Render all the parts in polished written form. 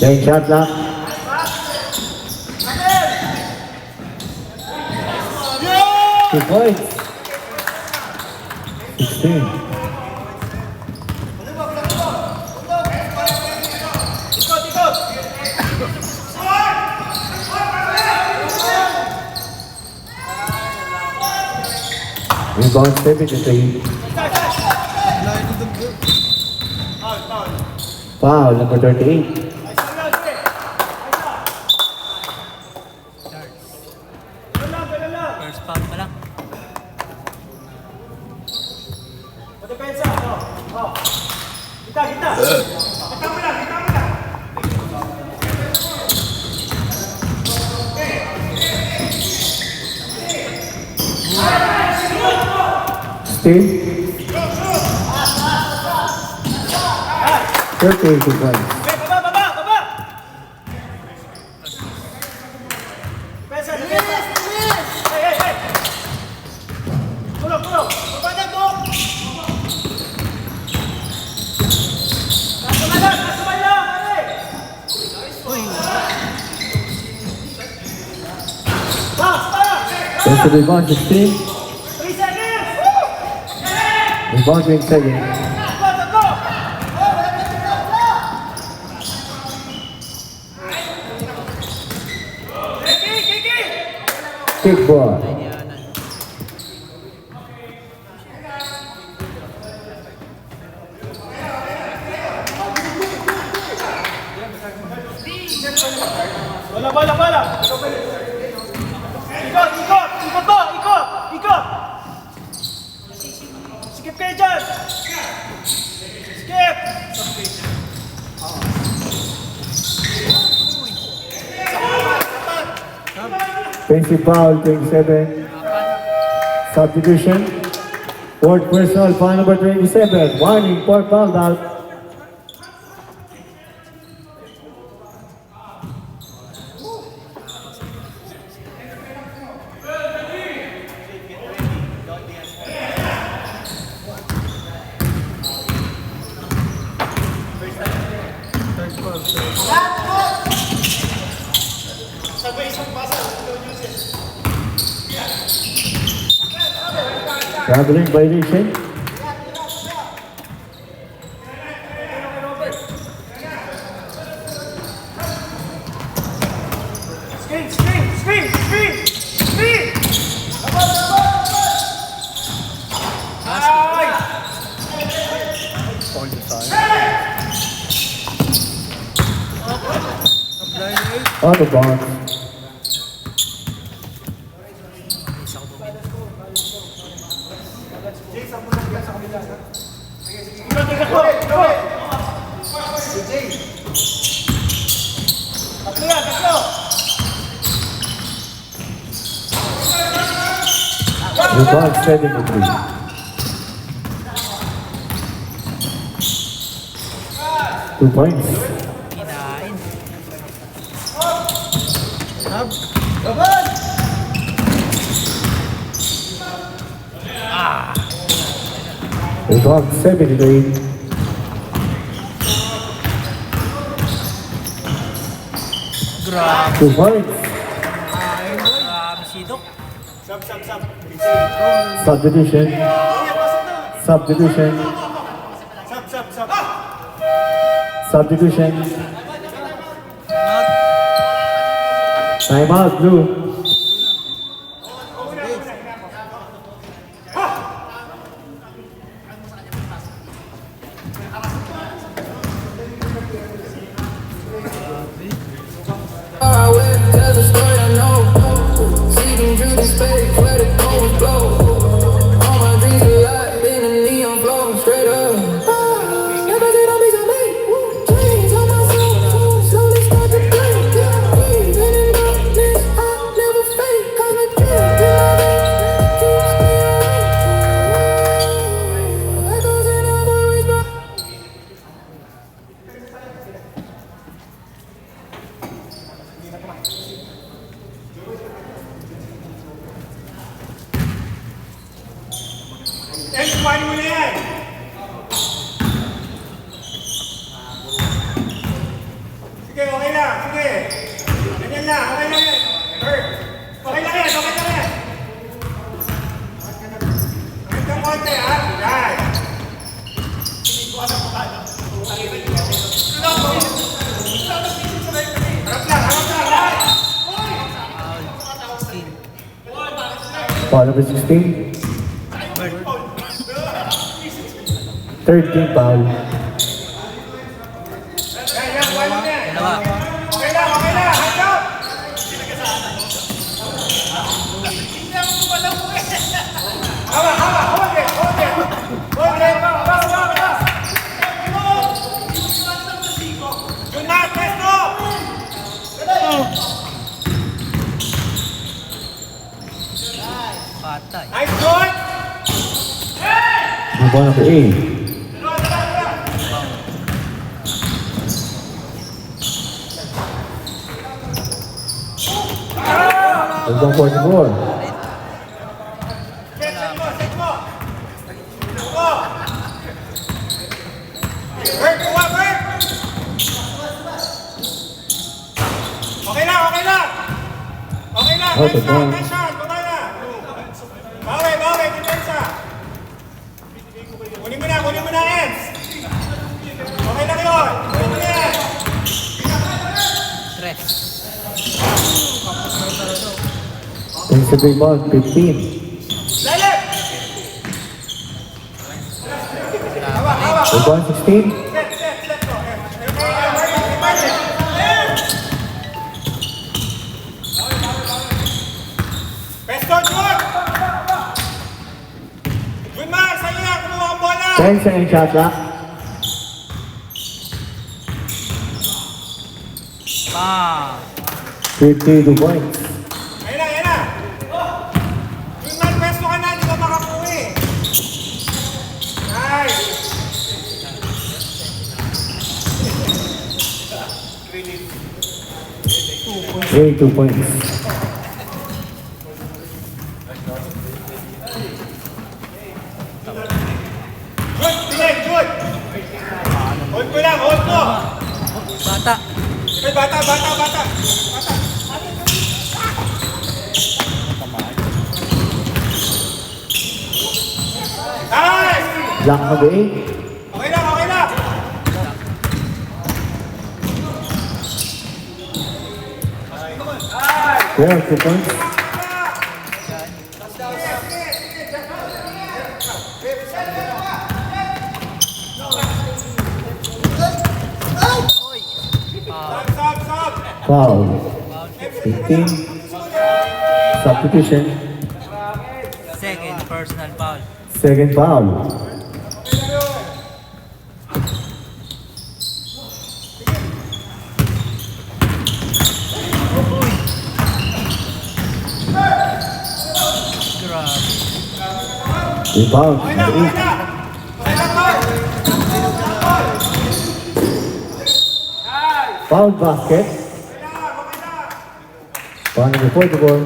Playing shot clock. 2 points. 16. Rebound 73. Foul number 38. First foul pa lang. Steve. 38 points. That's the rebound 16. Rebound 27. Kick ball. Bola. Ikot. Skip kayo dyan. Skip. Offensive foul 27. Substitution. Fourth personal foul number 27. Warning for foul out. Traveling violation. Screen. On the bounce. Rebound 73. Two points. Kinain. Rebound 73. Grabe. 2 points. Grabe si Doc. Substitution. Time out, Blue. I went, tell the story I know. Sleeping through the space where the cold blow. All my dreams alive in a neon flow, straight up. Never did I be so late. Chains on my soul, slowly start to break. Even in darkness, I never fake. Cause my dreams keeps me awake. Echoes in all the ways, but Kumain mo na yan. Sige, okay. Foul number 16. Third team foul. Dalawa. Okay na, hands up! Hold it! Do not let go! Patay. Nice shot! Foul number 8. Third down 44. Set mo! Work! Okay lang! Okay, Nice shot! Baba na! Bawi, depensa! Kunin mo na, Eds! Okay lang yun! Kunin mo na yan! Tres. It's a big ball, 15. Lalit! Third down 16. Set ko. Pesto, shoot! Good man, sa'yo yan, kumuha ang bola! 10 second shot clock. Bam. 52 points. Ayan na! Good man, pesto ka na, hindi ka makakuwi! Nice! Hey, 2 points. Good, Bilay, good! Hold ko lang, hold ko! Bata. Ay, bata! Nice! Block number 8. Okay lang! Yeah, 2 points. Stop! Foul. 15. Substitution. Second personal foul. Second foul. Grabe. Rebound. Okay Number 8. lang, Mark! Foul basket. Foul number 44.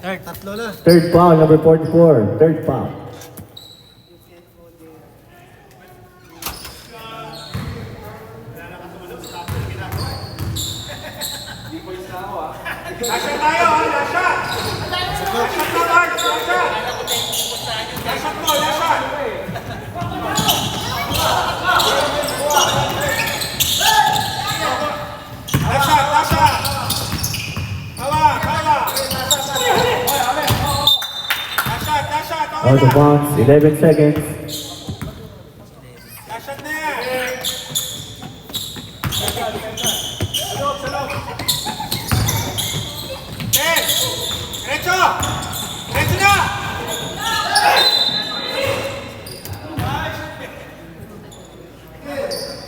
Third. Tatlo na. Third foul, number 44. Third foul. Lashat tayo, ha? Lashat! Lashat na, Mark! Lashat! Lashat mo, lashat! Lashat! Hawa! Lashat! Out of bounds, 11 seconds. Lashat na yan! Ten! Diretso! Diretso na!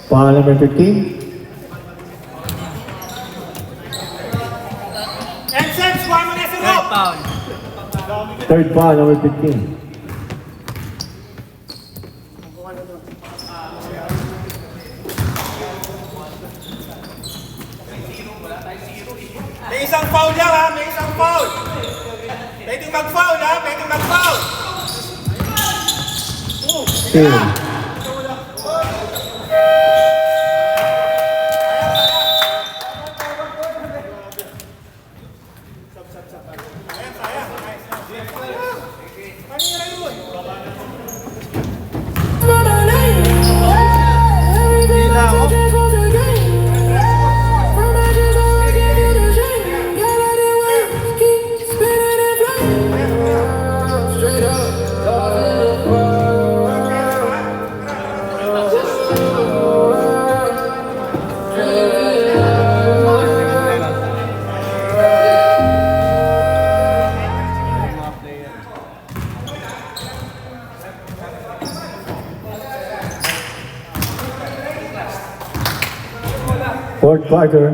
Foul number 15. Ensems, kuha mo na sa Third loob! foul. Third foul, number 15. May isang foul lang, ha? May isang foul! Pwedeng mag-foul, ha? Pwedeng mag-foul! Still. Fourth quarter.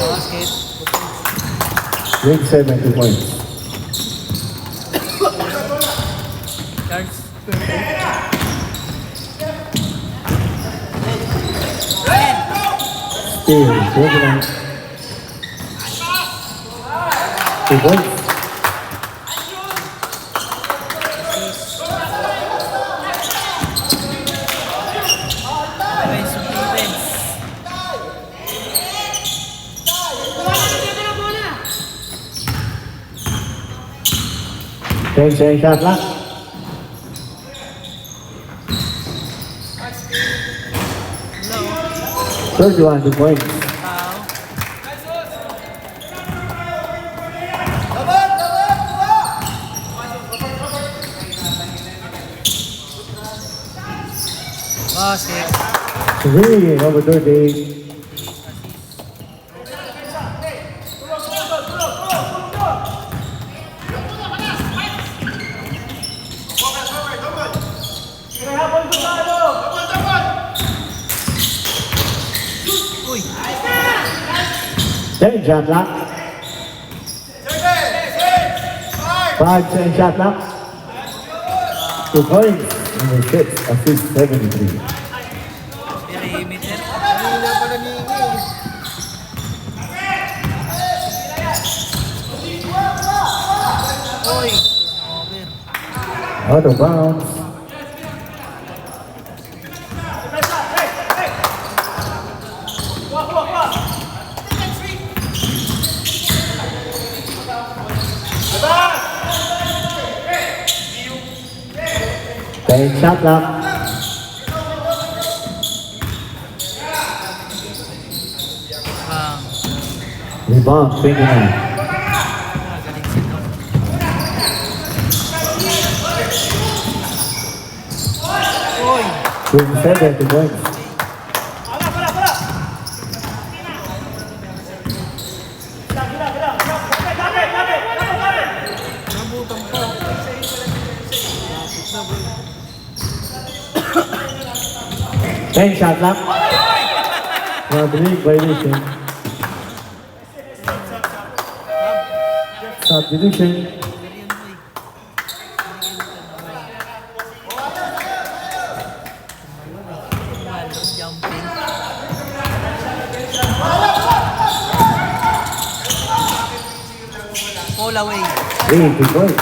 Basket. Grade 7, 2 points. Charge. Steal. 29. 2 points. Defense to defense. 10 shot clock. Low. 31, 2 points. Foul. Basket. 3 over 30. Uy. 10 shot clock. 5 shot clock. 2 points. Number 6, assist 73. Perimeter. Uy. Over. Out of bounds. Ten shot clock. Rebound 29. Magaling si Tom. Uy. 27, 2 points. Ten shot clock. Rodrigue violation. Subdivision. Ganyan mo eh. Malo, jumping. Fall away. 2 points.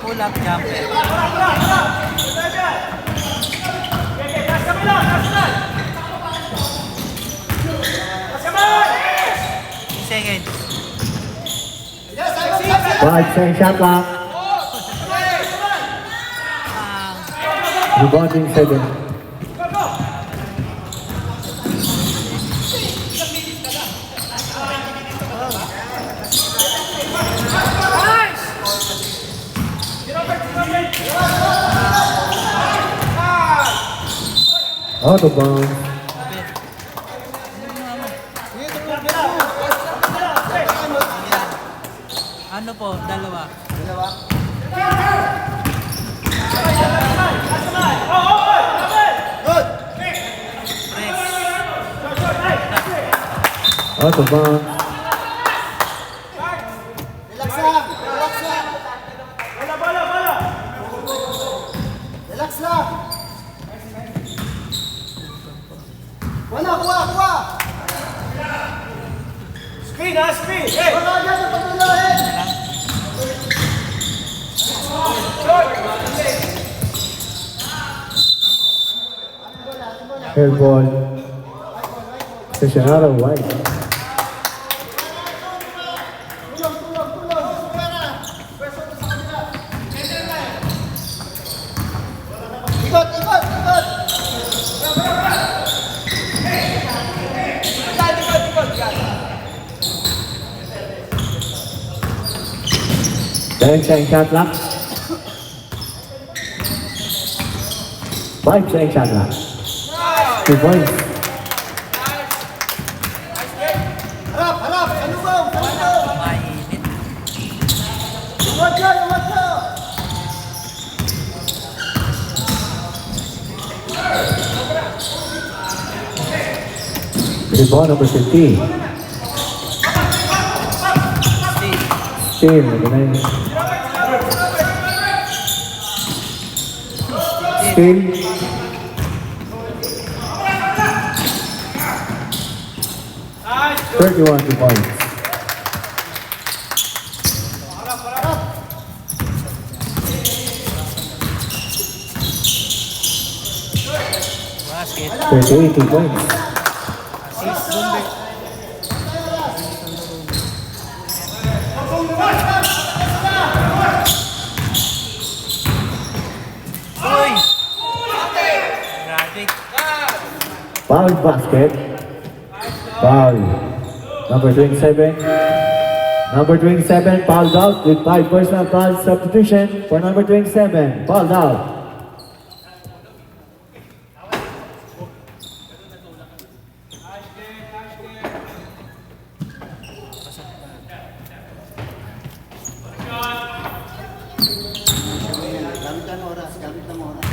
Pull up jumper. Seconds. 5 shot clock. Rebounding 7. Out of bounds. Ano po? Dalawa. Out of bounds. Relax lang. Wala, kuha. Screen ha, screen! Hey! Wala dyan sa pagtulahin. Airball. Sessionado White. 10 second shot clock. 5 second shot clock. 2 points. Harap, harap. Salubong, salubong. Mainit. Umot ka, umot ka. Rebound number 15. Steal. Again. Steal. Nice. 31 2 points. Basket. 38 2 points. Assist. Bomber. Uy! Grabe. Foul basket. Foul. Number 27. Number 27 fouled out with 5 personal foul substitution for number 27. Fouled out. Gamit ang oras, gamit ang oras.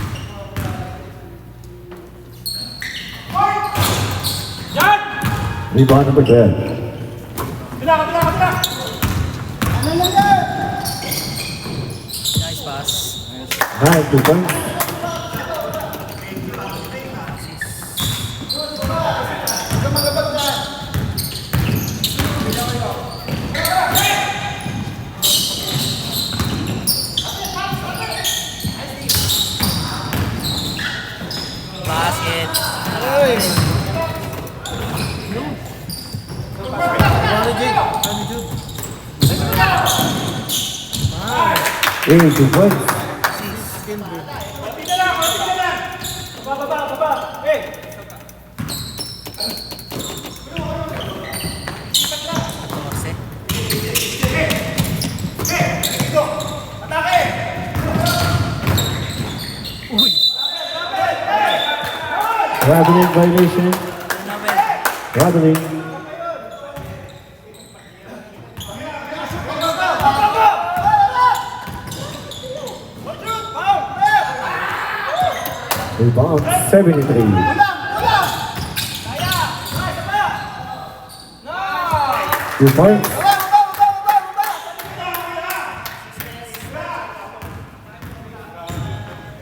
Yan. Rebound number 12. Bila. Ano lang yan? Nice pass. 9 2 points. Basket. Eight 2 points. Baba. Hey. Torse. Atake. Uy! Traveling violation. Nobel. Traveling. Rebound 73. Nice. 2 points.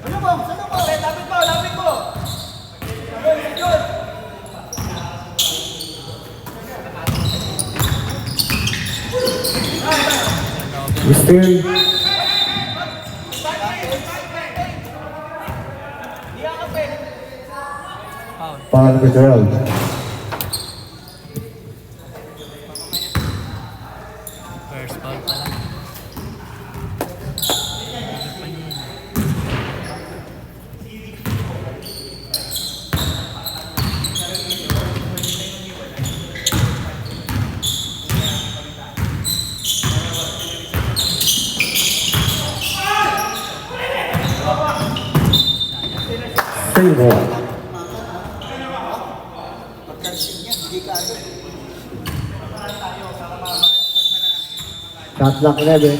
Salubong, salubong. Lapit mo. Good. Still Foul. foul number 12. First foul pala. Three more. Shot clock 11.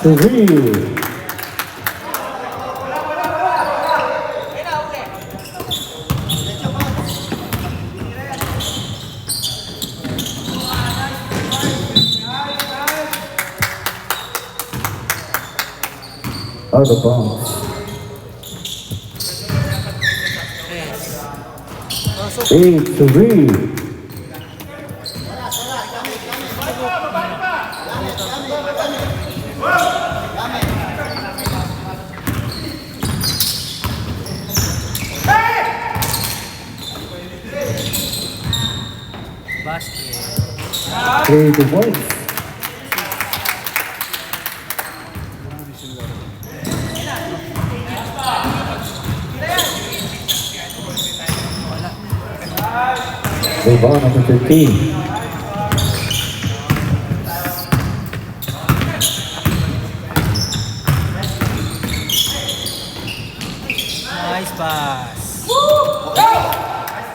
Three. Out of bounds. Tres. 8-3. Basket. 3 points. Rebound number 15. Nice pass.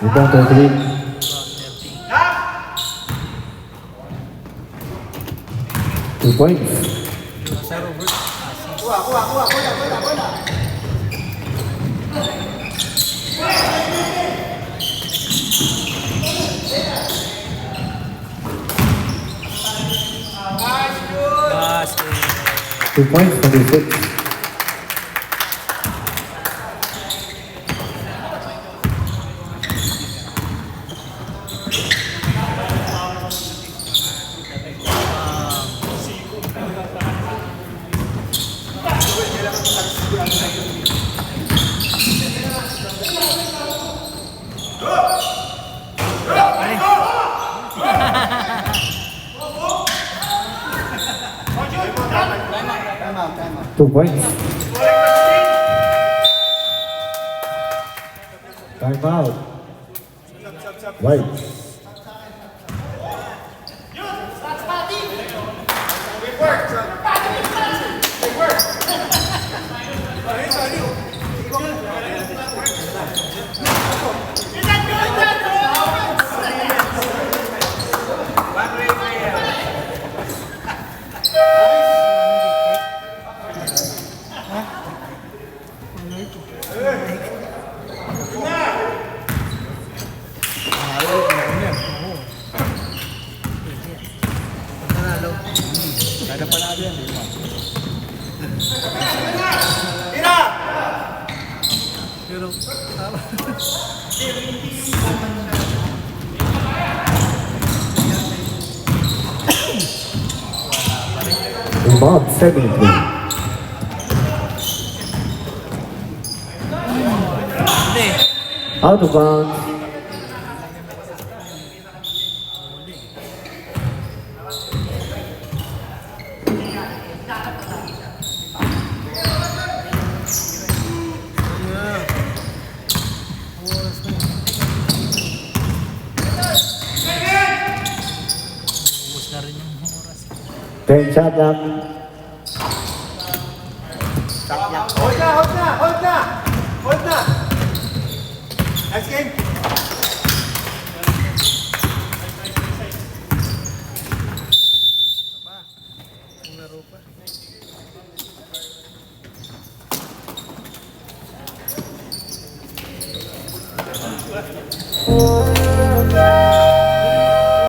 Rebound 33. Dirty. 2 points. Sa Robert. Basket. 2 points, 26. Time out, time out. 2 points. Time out. Right. Panalo. Kada panalo yan. Pero, Rebound 73. hindi. Out of bounds. Ubus na rin yung oras. 10 shot lang. Hold na, hold na, hold na! Hold na! Next game! Laro pa. Oh,